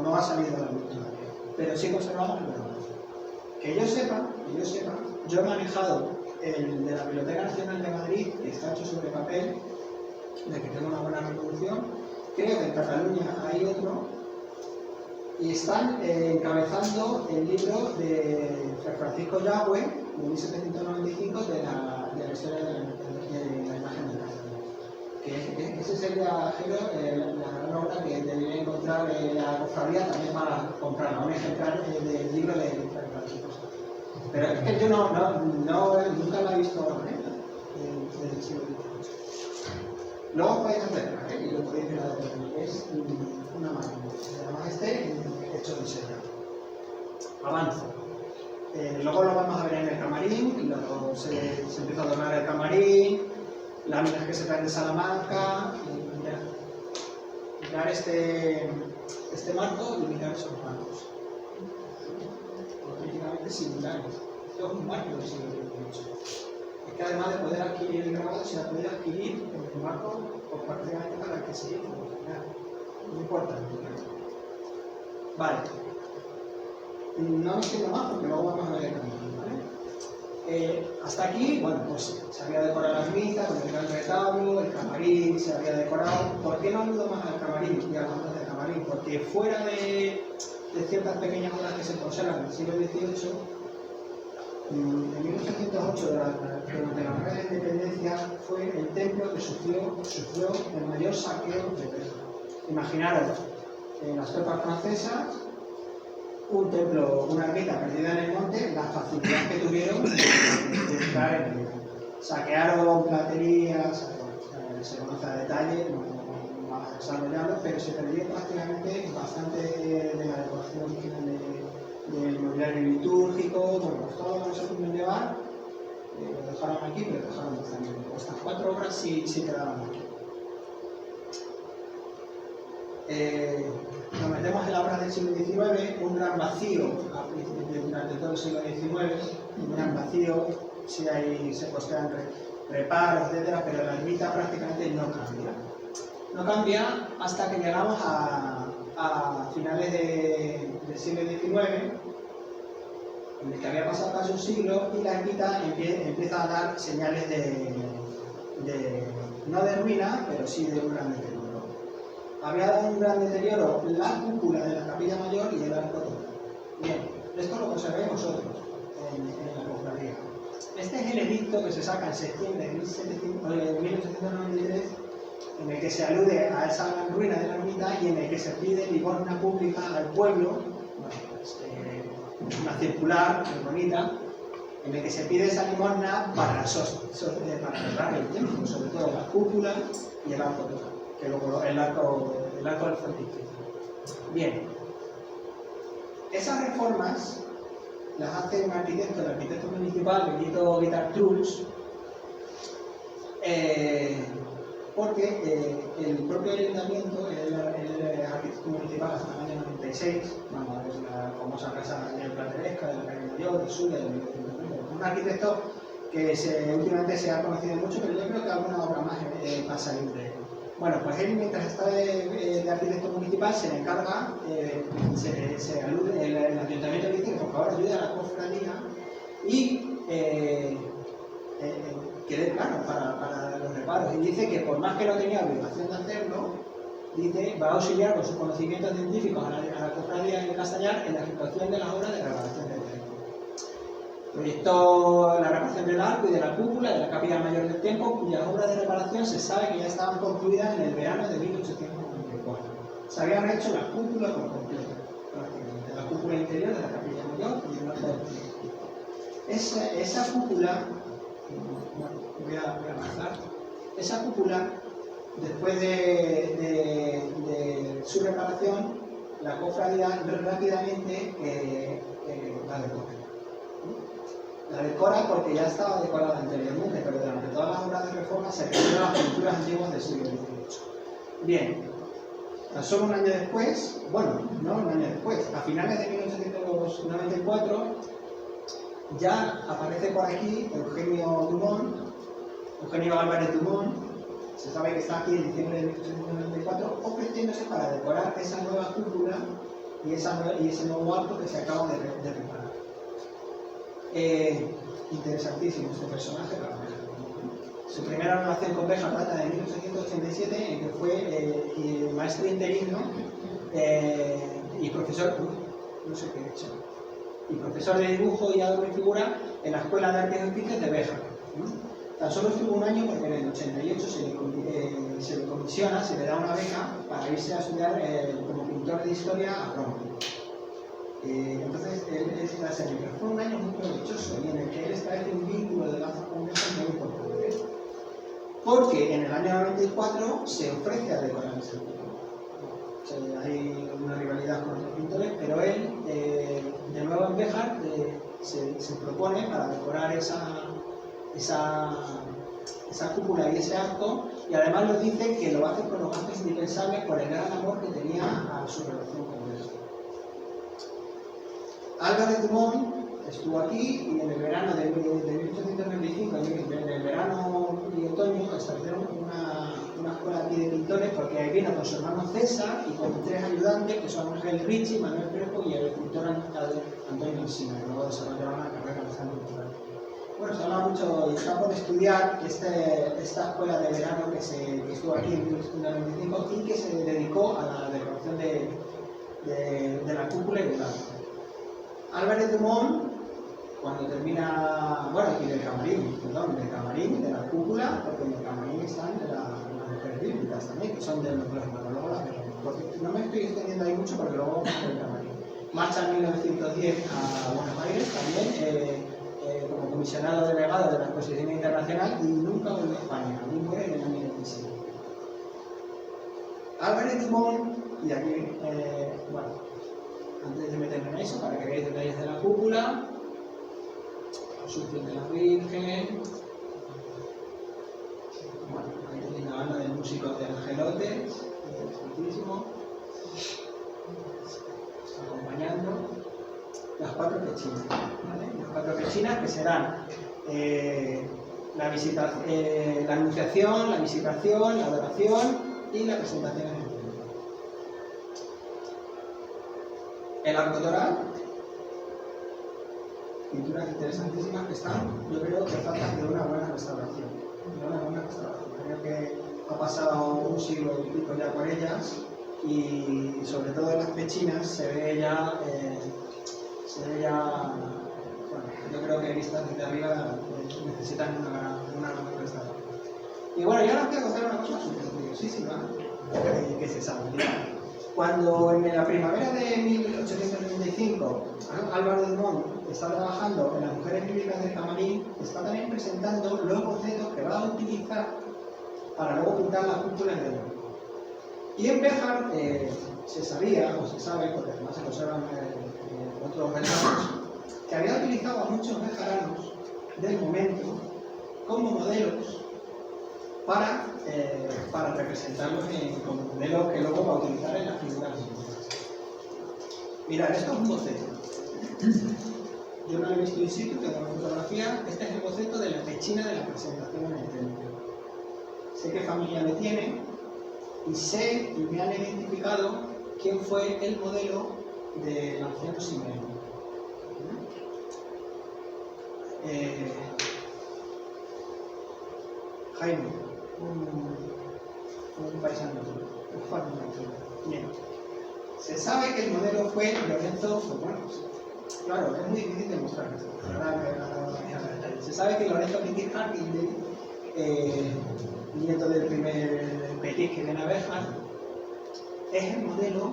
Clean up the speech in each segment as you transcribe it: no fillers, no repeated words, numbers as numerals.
o no ha salido a la luz todavía, pero sí conservamos el programa. Que yo sepa, yo he manejado el de la Biblioteca Nacional de Madrid, que está hecho sobre papel, de que tengo una buena reproducción. Creo que en Cataluña hay otro, y están encabezando el libro de Francisco Yagüe, de 1795, de la historia de la imagen de Cáceres. Que ese sería la gran obra que debería encontrar la cofradía también para comprarla, un ejemplar del libro de Francisco. Pero es que yo nunca la he visto del siglo XVIII. Luego podéis hacerla, y lo podéis ver a la es una maravilla. Además hecho de seda. Avanzo. Luego lo vamos a ver en el camarín, luego se empieza a adornar el camarín, láminas que se traen de Salamanca, mirar este marco y mirar esos marcos. Prácticamente similares. Esto es un marco del siglo XVIII. Es que además de poder adquirir el grabado, se va a poder adquirir el marco por prácticamente para el que se hizo. Muy importante. Vale. No me extiendo más porque luego vamos a ver el camino, ¿vale? Hasta aquí, bueno, pues se había decorado la ermita con el gran retablo, el camarín se había decorado. ¿Por qué no aludo más al camarín y a las obras del camarín? Porque fuera de ciertas pequeñas obras que se conservan del siglo XVIII, en 1808, durante la guerra de la independencia, fue el templo que sufrió el mayor saqueo de guerra. Imaginaros, las tropas francesas, un templo, una ermita perdida en el monte, la facilidad que tuvieron de entrar en el. Saquearon platerías, se conoce a detalle, no vamos a desarrollarlo, pero se perdió prácticamente bastante de la decoración original del mobiliario litúrgico. Bueno, pues todo lo que se pudo llevar, lo dejaron aquí, pero lo dejaron bastante. Estas 4 obras sí quedaban aquí. Nos metemos en la obra del siglo XIX, un gran vacío durante todo el siglo XIX, un gran vacío, se postean reparos, etcétera, pero la ermita prácticamente no cambia. No cambia hasta que llegamos a finales del siglo XIX, en el que había pasado casi un siglo, y la ermita empieza a dar señales no de ruina, pero sí de un gran deterioro. Había dado un gran deterioro la cúpula de la capilla mayor y el arco total. Bien, esto lo conserváis vosotros en la cofradía. Este es el edicto que se saca en septiembre de 1893, en el que se alude a esa gran ruina de la ermita y en el que se pide limosna pública al pueblo, una circular muy bonita, en el que se pide esa limosna para cerrar el templo, sobre todo la cúpula y el arco total. Que luego el arco del frontispicio. Bien, esas reformas las hace un arquitecto, el arquitecto municipal, Benito Guitar Truls, porque el propio ayuntamiento, el arquitecto municipal hasta el año 96, vamos a ver la famosa casa de Plateresca, de la calle Mayor, de Zulia, un arquitecto que últimamente se ha conocido mucho, pero yo creo que alguna obra más va a salir de él. Bueno, pues él, mientras está de arquitecto municipal, se le encarga, se alude, el ayuntamiento le dice que por favor ayude a la cofradía y quede claro para los reparos. Y dice que por más que no tenía obligación de hacerlo, dice, va a auxiliar con sus conocimientos científicos a la cofradía de Castellar en la ejecución de las obras de reparación del templo. Proyectó la reparación del arco y de la cúpula de la capilla mayor del templo, cuyas obras de reparación se sabe que ya estaban concluidas en el verano de 1894. Se habían hecho la cúpula por completo, prácticamente, la cúpula interior de la capilla mayor y el arco del templo. Esa cúpula, voy a avanzar, esa cúpula, después de su reparación, la cofradía rápidamente la decora. La decora porque ya estaba decorada anteriormente, pero durante todas las obras de reforma se recuperaron las pinturas antiguas del siglo XVIII. Bien, solo un año después, bueno, no un año después, a finales de 1894, ya aparece por aquí Eugenio Álvarez Dumont, se sabe que está aquí en diciembre de 1894, ofreciéndose para decorar esa nueva cúpula y ese nuevo arco que se acaba de reparar. Interesantísimo este personaje, la verdad. Su primera relación con Béjar data de 1887, en que fue maestro interino y profesor, no sé qué he hecho, y profesor de dibujo y adorno y figura en la Escuela de Artes y Oficios de Béjar. Tan solo estuvo un año porque en el 88 se le comisiona, se le da una beca para irse a estudiar como pintor de historia a Roma. Entonces él es la serie, pero fue un año muy provechoso y en el que él establece un vínculo de lazos con Béjar muy importante. Porque en el año 94 se ofrece a decorar ese cuadro. Hay una rivalidad con otros pintores, pero él, de nuevo en Béjar, se propone para decorar esa cúpula y ese arco, y además nos dice que lo hace con los gastos indispensables por el gran amor que tenía a su relación con Béjar. Álvarez Dumont estuvo aquí y en el verano de 1895, en el verano y otoño, establecieron una escuela aquí de pintores porque vino con su hermano César y con 3 ayudantes que son Ángel Ricci, Manuel Crespo y el pintor Antonio Alsina, que luego desarrollaron una carrera bastante cultural. Bueno, se habla mucho y está por estudiar esta escuela de verano que estuvo aquí en 1995 y que se dedicó a la decoración de la cúpula y del arco. Álvarez Dumont, cuando termina, bueno, y del camarín, de la cúpula, porque en el camarín están las mujeres bíblicas también, que son de los hermanos, no me estoy extendiendo ahí mucho porque luego vamos a ver el camarín. Marcha en 1910 a Buenos Aires también, como comisionado delegado de la Exposición Internacional y nunca volvió a España, y muere en el año 27. Álvarez Dumont, y aquí, bueno, antes de meterme en eso, para que veáis detalles de la cúpula, Asunción de la Virgen, bueno, ahí tenéis la banda de músicos de Angelotes, interesantísimo, acompañando las 4 pechinas, ¿vale? Las 4 pechinas que serán la anunciación, la visitación, la adoración y la presentación en el templo. El arco toral, pinturas interesantísimas que están, yo creo que faltan de una buena restauración. Creo que ha pasado un siglo y pico ya por ellas y sobre todo en las pechinas se ve ya, bueno, yo creo que vistas desde arriba necesitan una gran restauración. Y bueno, yo ahora os voy a contar una cosa súper curiosísima que se sabe. Cuando en la primavera de 1895 Álvarez Dumont está trabajando en las mujeres bíblicas del camarín, está también presentando los bocetos que va a utilizar para luego pintar las cúpulas de oro. Y en Béjar se sabía, o se sabe, porque además se conservan otros relatos, que había utilizado a muchos bejaranos del momento como modelos para representarlos como modelos que luego va a utilizar en las figuras bíblicas. Mirad, esto es un boceto. Yo no lo he visto in situ, tengo una fotografía. Este es el boceto de la pechina de la presentación en el templo. Sé qué familia me tiene y sé y me han identificado quién fue el modelo del anciano Simeón. Jaime, un paisano, un familiar. Bien. Se sabe que el modelo fue Lorenzo, pues bueno, claro, es muy difícil demostrar esto. Se sabe que Lorenzo Petit Harkin, nieto del primer Petit que viene a Béjar, es el modelo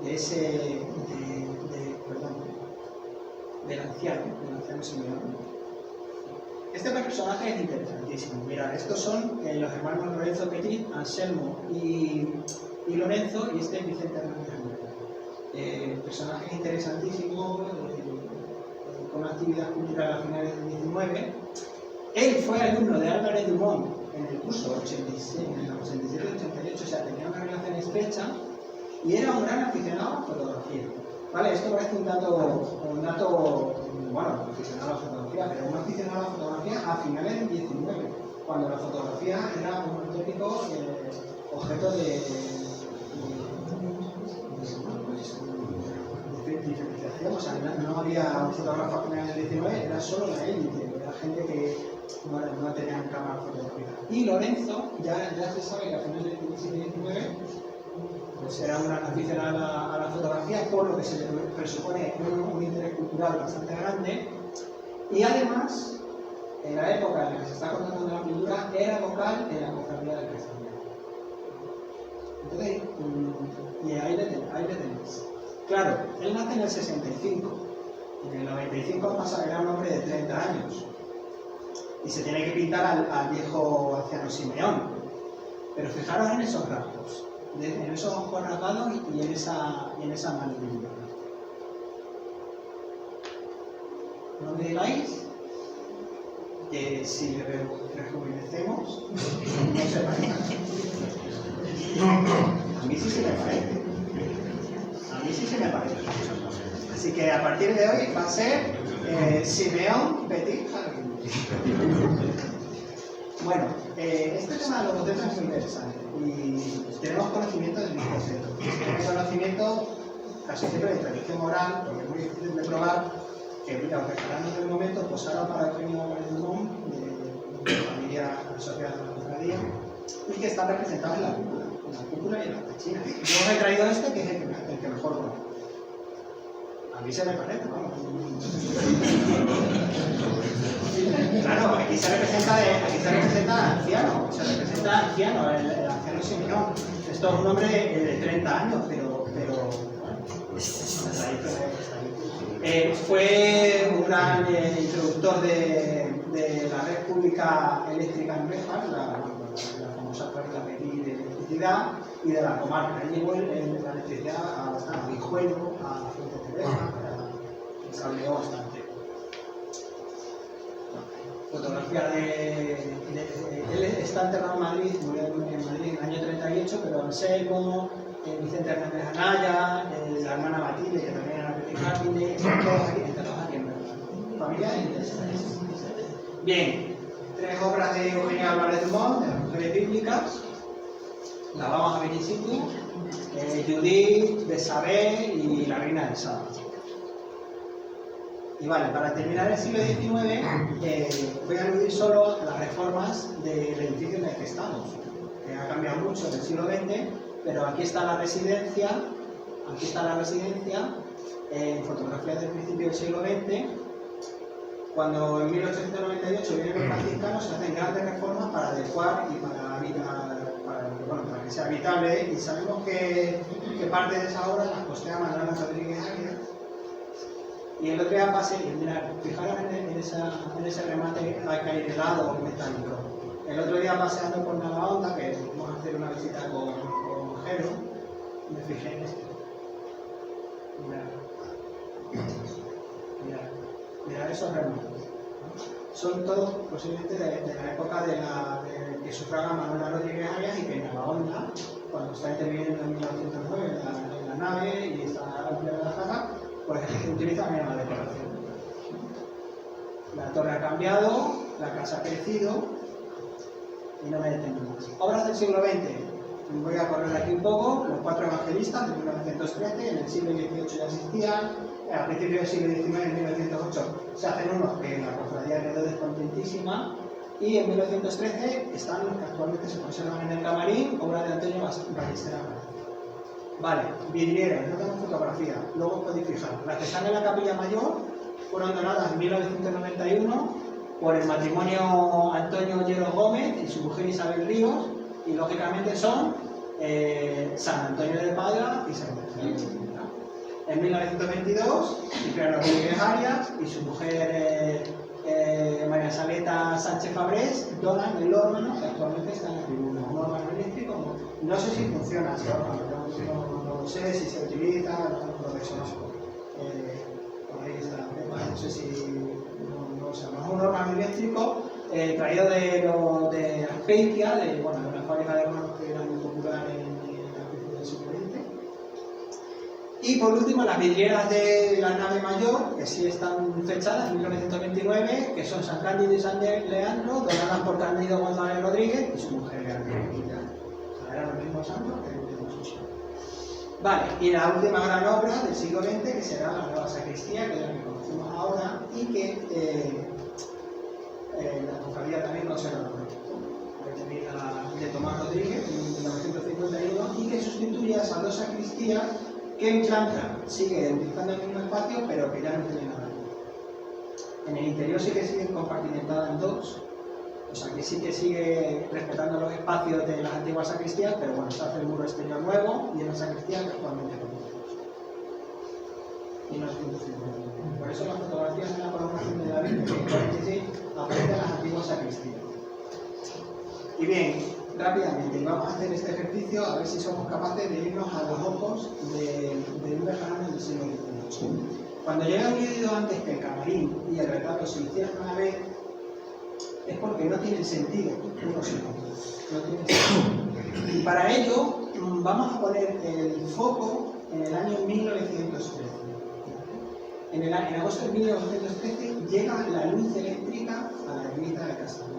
de del anciano Simeón. Este personaje es interesantísimo. Mirad, estos son los hermanos Lorenzo Petit, Anselmo y Lorenzo, y este es Vicente Hernández. Personajes interesantísimos, con una actividad cultural a finales del 19. Él fue alumno de Álvarez Dumont en el curso 87-88, o sea, tenía una relación estrecha y era un gran aficionado a la fotografía. Vale, esto parece un dato, bueno, aficionado a la fotografía, pero un aficionado a la fotografía a finales del 19, cuando la fotografía era un auténtico objeto decíamos, no había fotógrafos a finales del 19, era solo la élite, era gente que no tenían cámara fotográfica. Y Lorenzo, ya se sabe que a finales del 17 y 19, pues era un aficionado a la fotografía, por lo que se le presupone un interés cultural bastante grande. Y además, en la época en la que se está contando la pintura, era vocal en la cofradía del Cristianismo. Entonces, y ahí le tenéis. Claro, él nace en el 65. En el 95 pasa, era un hombre de 30 años. Y se tiene que pintar al viejo anciano Simeón. Pero fijaros en esos rasgos, en esos ojos rasgados y en esa mandíbula. ¿No me digáis que si le rejuvenecemos, no se parece? A mí sí se me parece. A mí sí se me parece. Así que a partir de hoy va a ser Simeón Petit Jardín. Bueno, este tema de los bocetos es muy interesante y tenemos conocimiento de mis bocetos. Tenemos conocimiento casi siempre de tradición oral, porque es muy difícil de probar, que mira, los restaurantes del momento posaron para el premio Álvarez Dumont, de la familia asociada a la cofradía, y que están representados en la cúpula y en las pechinas. Yo os he traído este, que es el que mejor conozco. A mí se me parece, vamos. Claro, aquí se representa al anciano, el anciano Simeón. Esto es un hombre de 30 años, pero bueno, fue un gran introductor de la red pública eléctrica en Béjar, la famosa Plaza de electricidad, y de la comarca. Él llevó la electricidad a Guijuelo, a Fuente de Béjar, y se abrió bastante. Fotografía él está enterrado en Madrid, murió en Madrid en el año 38, pero Anselmo, Vicente Hernández Anaya, la hermana Matilde, que también era Petit Jardín, están todos aquí enterrados aquí en Madrid. Familia interesante. Bien, 3 obras de Eugenia Álvarez Dumont, de las mujeres bíblicas. Las vamos a ver in situ. Judith, Betsabé y la reina del Saba. Y vale, para terminar el siglo XIX, voy a aludir solo a las reformas del edificio en el que estamos, que ha cambiado mucho en el siglo XX, pero aquí está la residencia, en fotografías del principio del siglo XX. Cuando en 1898 vienen los franciscanos, se hacen grandes reformas para adecuar y para que sea habitable, y sabemos que parte de esa obra las costea Manuel Rodríguez Arias. Y el otro día pasé, mirad, fijaros en ese remate acairelado metálico. El otro día paseando por Navaonda, que vamos a hacer una visita con Jero, me fijé en esto. Mirad esos remates. Son todos posiblemente de la época de que sufraga Manuel Rodríguez Arias, y que en Navaonda, cuando está interviniendo en 1909 en la nave y está ampliando la jaca, pues utiliza la misma decoración. La torre ha cambiado, la casa ha crecido y no me detengo más. Obras del siglo XX. Voy a correr aquí un poco. Los 4 evangelistas de 1913, en el siglo XVIII ya existían. A principios del siglo XIX, en 1908, se hacen unos que la cofradía quedó descontentísima. Y en 1913 están los que actualmente se conservan en el camarín, obra de Antonio Ballester. Vale, vidrieras, no tengo fotografía, luego os podéis fijar. Las que están en la capilla mayor fueron donadas en 1991 por el matrimonio Antonio Ollero Gómez y su mujer Isabel Ríos, y lógicamente son San Antonio de Padua y San Antonio. En 1922, Cipriano Rodríguez Arias y su mujer María Saleta Sánchez Fabrés donan el órgano que actualmente está en la tribuna. Un órgano eléctrico, no sé si funciona ese órgano, no sé si se utiliza, no lo desconozco. Por ahí está, no sé si no sé, es un órgano eléctrico traído de Azpeitia, de una fábrica de órganos que era muy popular en la principio del siglo XX. Y por último, las vidrieras de la nave mayor, que sí están fechadas en 1929, que son San Cándido y San Leandro, donadas por Cándido González Rodríguez y su mujer Leandro. O sea, eran los mismos santos que tenemos hoy. Vale, y la última gran obra del siglo XX, que será la nueva sacristía, que es la que conocemos ahora, y que la cofradía también conserva el proyecto. De Tomás Rodríguez, en 1951, y que sustituye a esas dos sacristías que en planta sigue utilizando el mismo espacio, pero que ya no tiene nada. En el interior sí que sigue compartimentada en dos, o sea que sí que sigue respetando los espacios de las antiguas sacristías, pero bueno, se hace el muro exterior nuevo y en la sacristía que actualmente conocemos. 1951. Por eso las fotografías en la colocación de David, en 1946, aparecen las antiguas sacristías. Y bien, rápidamente, vamos a hacer este ejercicio a ver si somos capaces de irnos a los ojos de un bejarano del siglo XVIII. Cuando yo he añadido antes que el camarín y el retrato se hicieran a la vez, es porque no tienen sentido uno sin otro. No tienen sentido. Y para ello, vamos a poner el foco en el año 1913. En agosto de 1913 llega la luz eléctrica a la ermita de Castañar.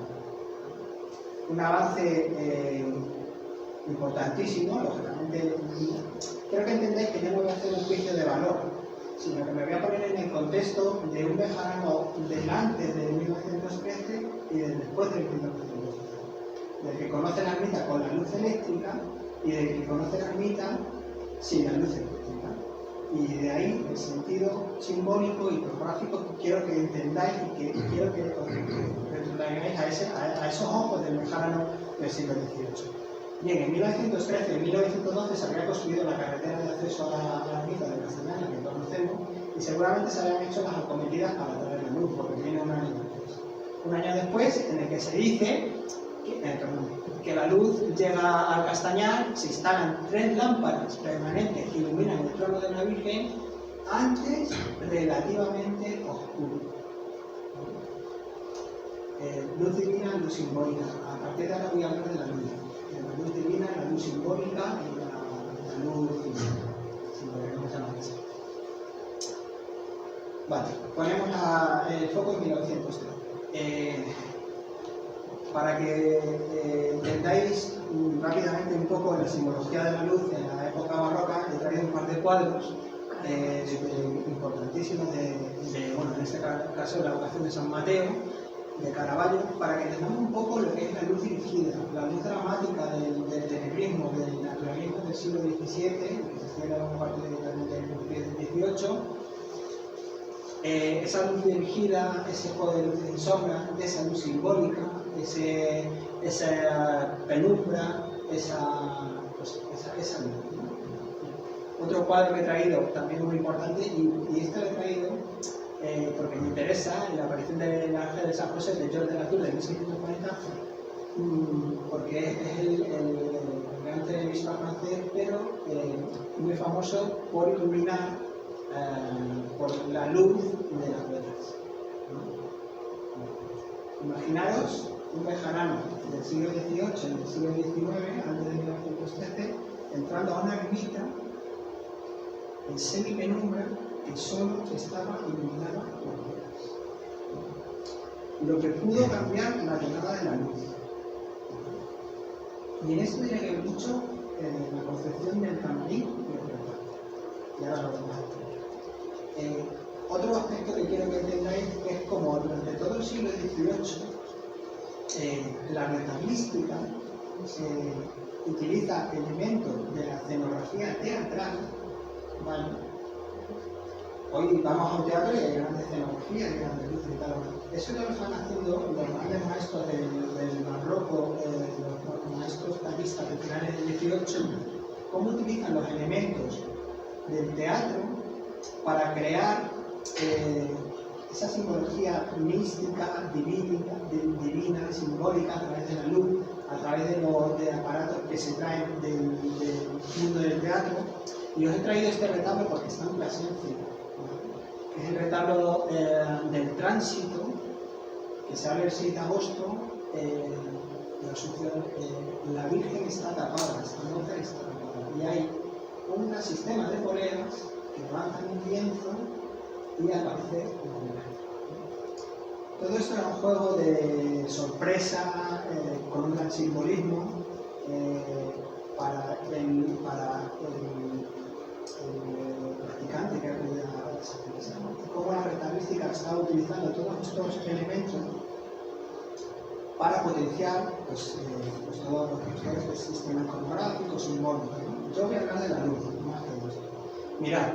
Un avance importantísimo, lógicamente. Quiero que entendáis que yo no voy a hacer un juicio de valor, sino que me voy a poner en el contexto de un bejarano del antes de 1913 y del después de 1913. Del que conoce la ermita con la luz eléctrica y del que conoce la ermita sin la luz eléctrica. Y de ahí el sentido simbólico y topográfico que quiero que entendáis y que quiero que os traigáis a esos ojos del bejarano del siglo XVIII. Bien, en 1913 y 1912 se había construido la carretera de acceso a la ermita de Castañar, que conocemos, y seguramente se habían hecho las acometidas para traer la luz, porque viene un año después. Un año después, en el que se dice que la luz llega al Castañar, se instalan 3 lámparas permanentes que iluminan el trono de la Virgen, antes relativamente oscuro. Luz divina, luz simbólica. A partir de ahora voy a hablar de la luz. La luz divina, la luz simbólica y la luz física. Si lo queremos llamar así. Vale, ponemos el foco en 1913. Para que entendáis rápidamente un poco la simbología de la luz en la época barroca, he traído un par de cuadros importantísimos bueno, en este caso la vocación de San Mateo, de Caravaggio, para que entendamos un poco lo que es la luz dirigida, la luz dramática del tenebrismo, del naturalismo del siglo XVII, que se hacía gran parte del XVIII. Esa luz dirigida, ese juego de luz y sombra, esa luz simbólica, esa penumbra, esa luz, ¿no? Otro cuadro que he traído, también muy importante, y este lo he traído porque me interesa, la aparición del Ángel de San José de George de la Tour de 1640, porque es el gran televisor francés, pero muy famoso por iluminar por la luz de las velas, ¿no? Imaginaros un bejarano del siglo XVIII, del siglo XIX, antes de 1913, entrando a una ermita en semipenumbra que solo estaba iluminada por velas. Lo que pudo cambiar la llegada de la luz. Y en esto diré que mucho la concepción del camarín y el retrato. Y ahora lo vamos a explicar. Otro aspecto que quiero que entendáis es como durante todo el siglo XVIII la retablística utiliza elementos de la escenografía teatral, ¿vale? Hoy vamos a un teatro y hay grandes escenografías, hay grandes luces y tal. Eso lo están haciendo los grandes maestros del barroco, los maestros tallistas de finales del XVIII, cómo utilizan los elementos del teatro para crear esa simbología mística, divina, simbólica, a través de la luz, a través de los aparatos que se traen del mundo del teatro. Y os he traído este retablo porque está en Plasencia, que es el retablo del tránsito, que sale el 6 de agosto. La Virgen está tapada, esta mujer está tapada, y hay un sistema de poleas que levantan un lienzo y aparece la Virgen. Todo esto era un juego de sorpresa, con un gran simbolismo, para practicante que acude a esa iglesia, ¿no? Y cómo la retablística está utilizando todos estos elementos para potenciar pues, todos los factores del sistema iconográfico, simbólico, ¿no? Yo voy a hablar de la luz, más que de esto. Mirad,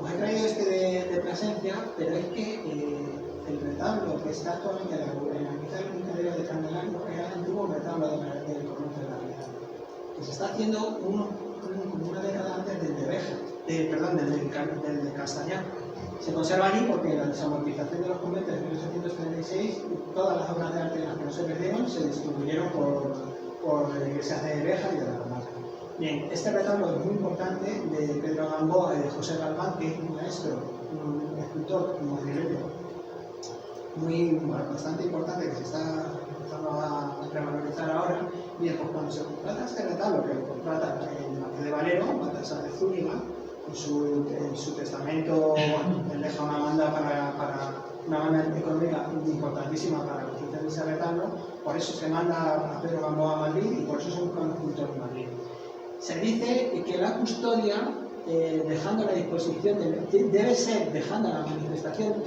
os he traído este de Plasencia, pero es que el retablo que está actualmente en la mitad del interior de Candelario era el antiguo retablo del convento de la Virgen, que se está haciendo una década antes del de Béjar, del de Castañar. Se conserva allí porque la desamortización de los conventos de 1836, todas las obras de arte en las que no se perdieron se distribuyeron por las iglesias de Béjar y de la comarca. Bien, este retablo es muy importante de Pedro Gamboa y de José Galván, que es un maestro, un escultor madrileño bastante importante que se está empezando a revalorizar ahora. Bien, pues cuando se contrata este retablo, que lo contrata el Marqués de Valero, Baltasar de Zúñiga, en su testamento él deja una banda económica importantísima para la construcción de ese retablo, por eso se manda a Pedro Gamboa a Madrid y por eso se busca un escultor en Madrid. Se dice que la custodia, dejando la disposición, debe ser dejando la manifestación,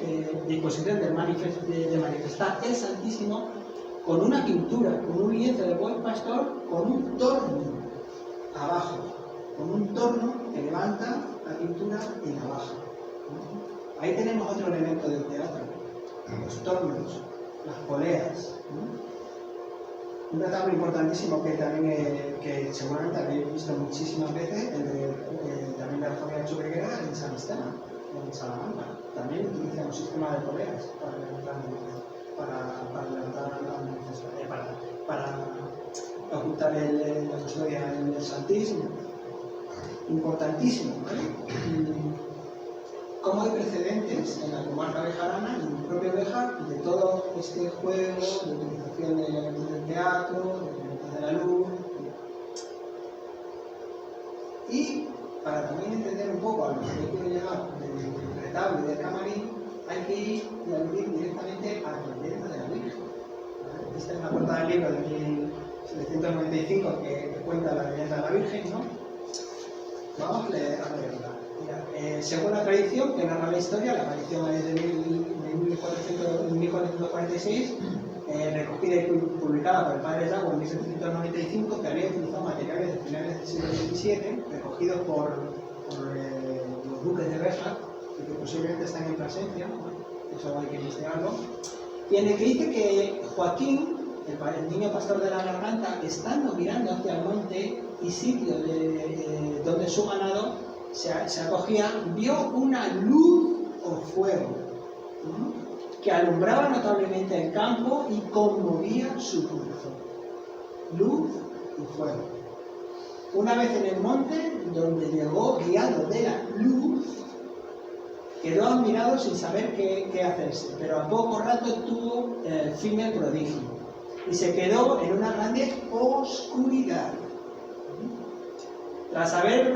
disposición de manifestar el Santísimo con una pintura, con un lienzo de buen pastor, con un torno abajo, con un torno que levanta la pintura y la baja. Ahí tenemos otro elemento del teatro, los tornos, las poleas. Un retablo importantísimo que también que seguramente habéis visto muchísimas veces, también de la familia Churriguera en San Esteban, en Salamanca. También utiliza un sistema de poleas para ocultar la custodia del Santísimo. Importantísimo, ¿vale? Como hay precedentes en la comarca bejarana y en el propio Béjar de todo este juego de utilización de elementos del teatro, de elementos de la luz. Y para también entender un poco a lo que yo quiero llegar del retablo y del camarín, hay que ir y aludir directamente a la leyenda de la Virgen. ¿Vale? Esta es la portada del libro de 1795 que cuenta la leyenda de la Virgen, ¿no? Vamos a leerla. Mira, según la tradición que narra la historia, la aparición es de 1446, recogida y publicada por el padre Yago en 1795, que había utilizado materiales de finales del siglo XVII, recogidos por los duques de Béjar, y que posiblemente están en Plasencia, eso hay que investigarlo, y en el que dice que Joaquín, el niño pastor de la garganta, estando mirando hacia el monte y sitio donde su ganado se acogía, vio una luz o fuego que alumbraba notablemente el campo y conmovía su corazón. Luz y fuego. Una vez en el monte, donde llegó guiado de la luz, quedó admirado sin saber qué hacerse, pero a poco rato tuvo fin el prodigio y se quedó en una grande oscuridad. Tras haber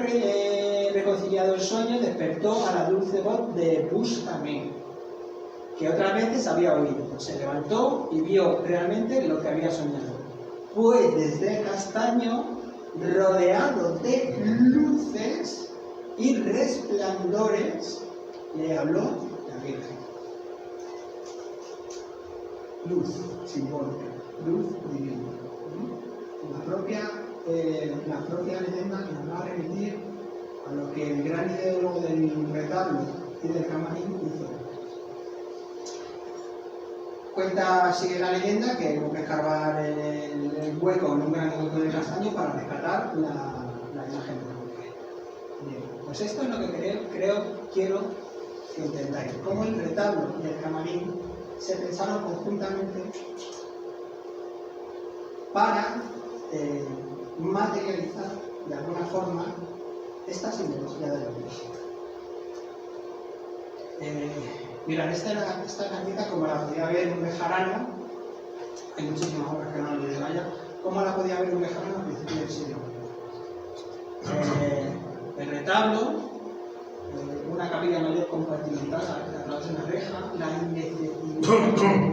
reconciliado el sueño, despertó a la dulce voz de Búscame, que otras veces había oído. Se levantó y vio realmente lo que había soñado. Pues desde el castaño, rodeado de luces y resplandores, le habló la Virgen. Luz simbólica, luz divina. La propia leyenda nos va a remitir a lo que el gran ideólogo del retablo y del camarín hizo. Sigue la leyenda que hubo que escarbar el hueco en un gran hueco de castaño para rescatar la imagen de la Virgen. Bien, pues esto es lo que quiero que entendáis. Cómo el retablo y el camarín se pensaron conjuntamente para materializar de alguna forma esta simbología de la Virgen. Mirad, esta cartita, como la podía ver un bejarano, hay muchísimas obras que no han leído allá, como la podía ver un bejarano al principio del siglo XX. El retablo, una capilla mayor compartimentada a través de una reja,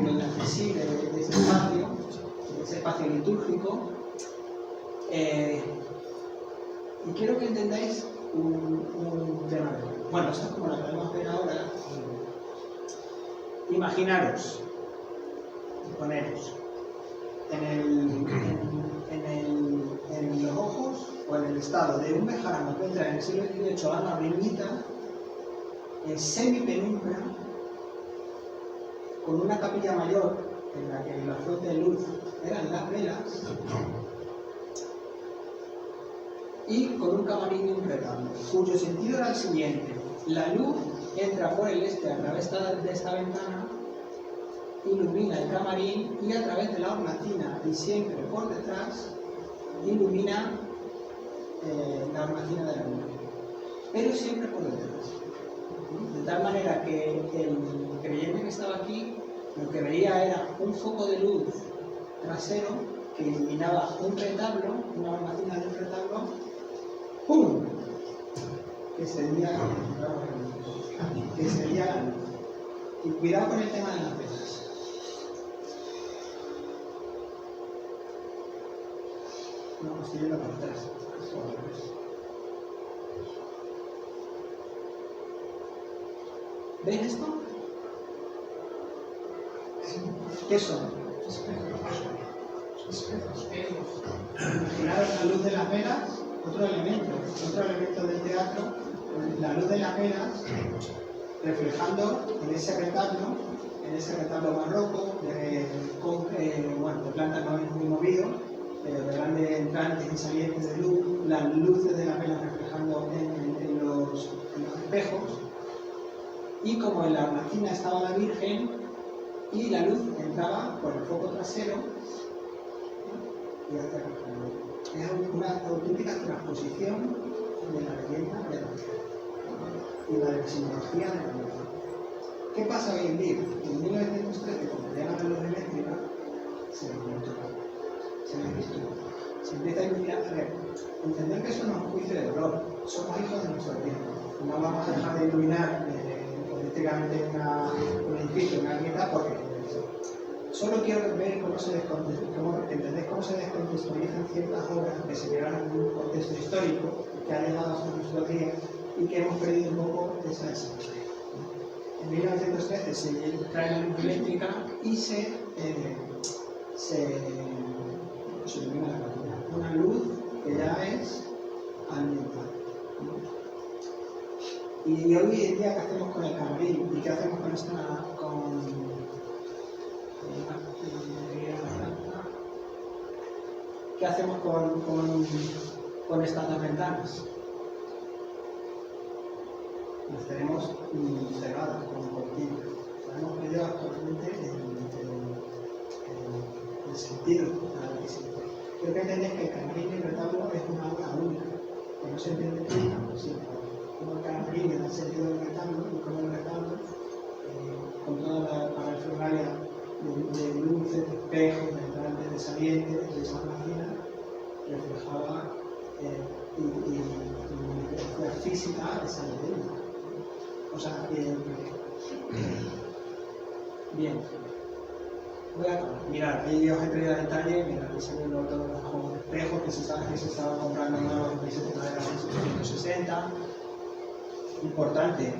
lo inaccesible de ese espacio litúrgico. Y quiero que entendáis un tema de... Bueno, esto es como lo podemos ver ahora. Imaginaros, poneros en los ojos o en el estado de un bejarano que entra en el siglo XVIII a la ermita, en semipenumbra, con una capilla mayor en la que la fuente de luz eran las velas y con un camarín y un retablo, cuyo sentido era el siguiente: la luz entra por el este a través de esta ventana, ilumina el camarín y a través de la hornacina y siempre por detrás ilumina la hornacina de la luz, pero siempre por detrás. De tal manera que el creyente que estaba aquí lo que veía era un foco de luz trasero que iluminaba un retablo, una hornacina de un retablo, ¡pum!, que sería la luz. Y cuidado con el tema de las velas. No, estoy yendo para atrás. ¿Veis esto? ¿Qué son? Espejos. Imaginaros la luz de las velas, otro elemento del teatro, la luz de las velas reflejando en ese retablo barroco, de planta muy movido, pero de grandes entrantes y salientes de luz, las luces de las velas reflejando en los espejos, y como en la hornacina estaba la Virgen y la luz entraba por el foco trasero y hacia el es una auténtica transposición de la leyenda de la fe y la simbología de la luz. ¿Qué pasa hoy en día? En 1913, cuando llega la luz eléctrica, se empieza a iluminar. A ver, entender que eso no es un juicio de dolor, somos hijos de nuestro tiempo. No vamos a dejar de iluminar eléctricamente un edificio, una ermita, porque solo quiero ver cómo se descontextualizan ciertas obras que se crearon en un contexto histórico que ha llegado hasta nuestros días y que hemos perdido un poco esa esencia. En 1913 se trae la luz eléctrica y se ilumina la capilla. Una luz que ya es ambiental. Y hoy en día, ¿qué hacemos con el camarín? ¿Y qué hacemos con esta... ¿Qué hacemos con estas dos ventanas? Las tenemos cerradas con cortinas. Hemos perdido actualmente el sentido de la visita. Creo que entendéis que el camarín y el retablo es una obra única, que no se entiende nunca, sí, como el camarín le da el sentido del retablo y como el retablo, con toda la parafernalia de luces, de espejos, de entrantes, de salientes, de esa máquina, reflejaba y fue física esa leyenda. O sea, bien. Voy a mirar, ahí os he traído el detalle, mirad, ahí se ven todos los juegos de espejos que se sabe que se estaban comprando nuevos en países de la era de los 1960. Importante.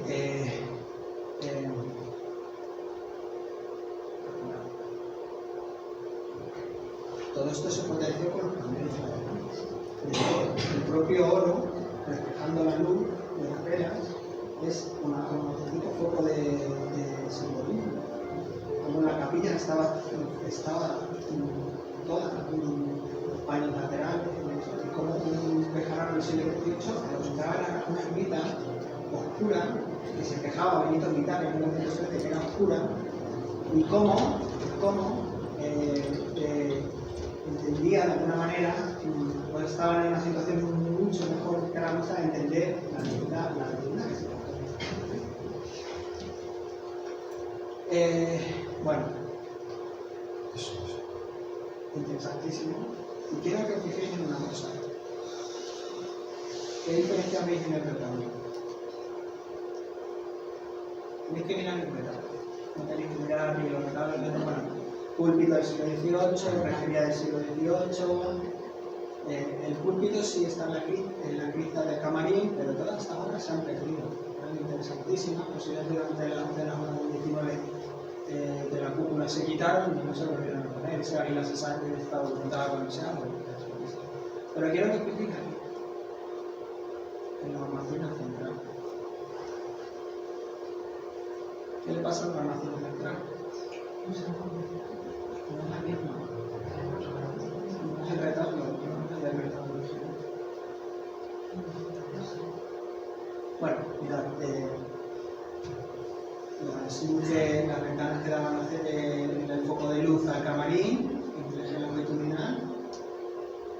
Todo esto se potenció con los paneles solares. El propio oro, reflejando la luz de las velas, es un auténtico foco de simbolismo. Como la capilla estaba toda los paños laterales, y como un bejarano del siglo XVIII representaba una ermita oscura que se quejaba Benito Vitale en 1913 que era oscura, y cómo entendía de alguna manera, pues estaban en una situación mucho mejor que la nuestra de entender la leyenda que se contó. Bueno, eso es interesantísimo. Y quiero que os fijéis en una cosa. ¿Qué diferencia veis en el retablo? Tenéis que mirar el retablo. No tenéis que mirar ni los retablos de púlpito del siglo XVIII, regería del siglo XVIII. El púlpito sí está en la cripta del camarín, pero todas estas obras se han perdido. Eran interesantísimas, pues ya durante las horas del 19 de la cúpula se quitaron y no se volvieron a poner. Ese águila se sabe que está documentada con ese árbol. Pero quiero que explique aquí, en la hornacina central. ¿Qué le pasa a la hornacina central? No es la misma. No es el retablo, no es el retablo. Bueno, mirad, las ventanas que daban el foco de luz al camarín, en la longitudinal,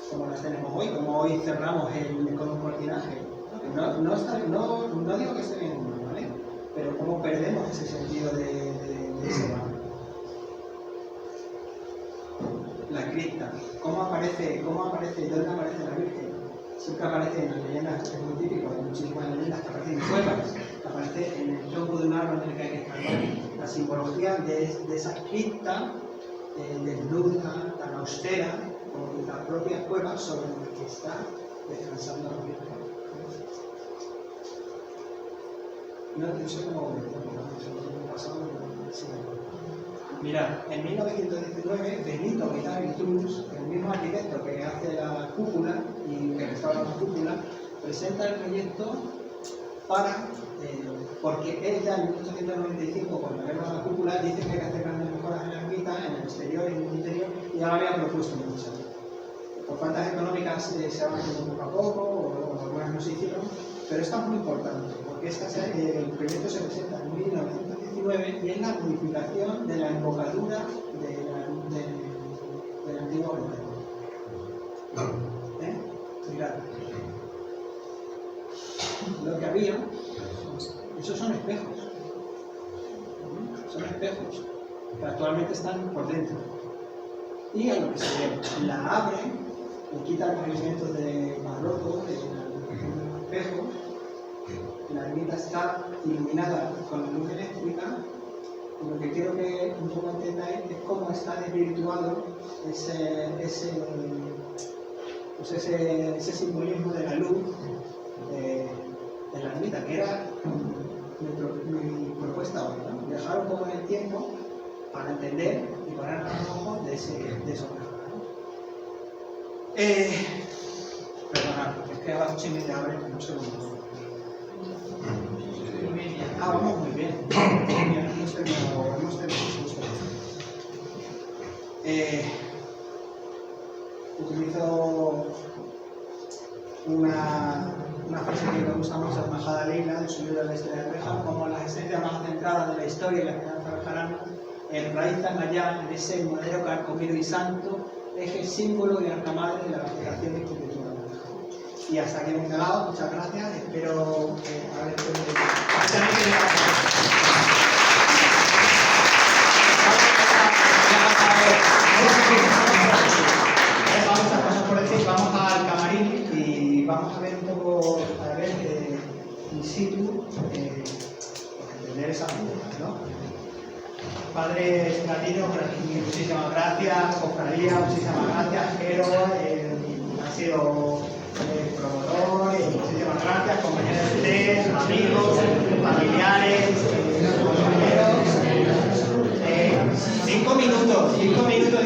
como las tenemos hoy, como hoy cerramos con un cortinaje. No digo que esté bien, ¿vale? Pero cómo perdemos ese sentido de ese valor. La cripta, ¿cómo aparece? ¿Dónde aparece la Virgen? Siempre aparece en las leyendas, es muy típico, hay muchísimas leyendas que aparecen en cuevas, aparece en el tronco de un árbol en el que hay que escalar. La simbología de esa cripta desnuda, tan austera, como la propia cueva sobre la que está descansando la Virgen. No sé cómo pasado. Mirad, en 1919, Benito Vital-Cruz, el mismo arquitecto que hace la cúpula y que restaura la cúpula, presenta el proyecto porque él ya en 1895, cuando arregla la cúpula, dice que hay que hacer grandes mejoras en la ermita, en el exterior y en el interior, y ya lo había propuesto mucho. Por faltas económicas se van haciendo poco a poco, o algunas no se hicieron, pero esto es muy importante, porque el proyecto se presenta en 1919 y es la modificación de la embocadura del antiguo retablo. Mirad, lo que había, esos son espejos, que actualmente están por dentro. Y a lo que se ve, la abren, le quitan los elementos de barroco, de los espejos. La ermita está iluminada con la luz eléctrica, y lo que quiero que un poco entendáis es cómo está desvirtuado ese simbolismo de la luz de la ermita, que era mi propuesta hoy, ¿no? Dejar un poco en el tiempo para entender y poner los ojos de esos casos. Perdonad, es que a las 8:30 abren, no sé cómo. Vamos muy bien. Hemos terminado justo. Utilizo una frase que me gusta mucho de Majada Leila, de su libro de la historia de Reja, como las esencias más centradas de la historia y la esperanza bejarana enraizan allá en ese madero carcomido y santo, eje símbolo y arca madre de la vegetación y cultura. Y hasta aquí hemos llegado, muchas gracias, espero haber muchas cosas por decir, vamos al camarín y vamos a ver un poco, in situ, entender esa pregunta, ¿no? Padre Latino, muchísimas gracias, cofradía, muchísimas gracias, Jero, ha sido promotor, muchísimas gracias, compañeros de ustedes, amigos, familiares, compañeros. 5 minutos, 10 minutos,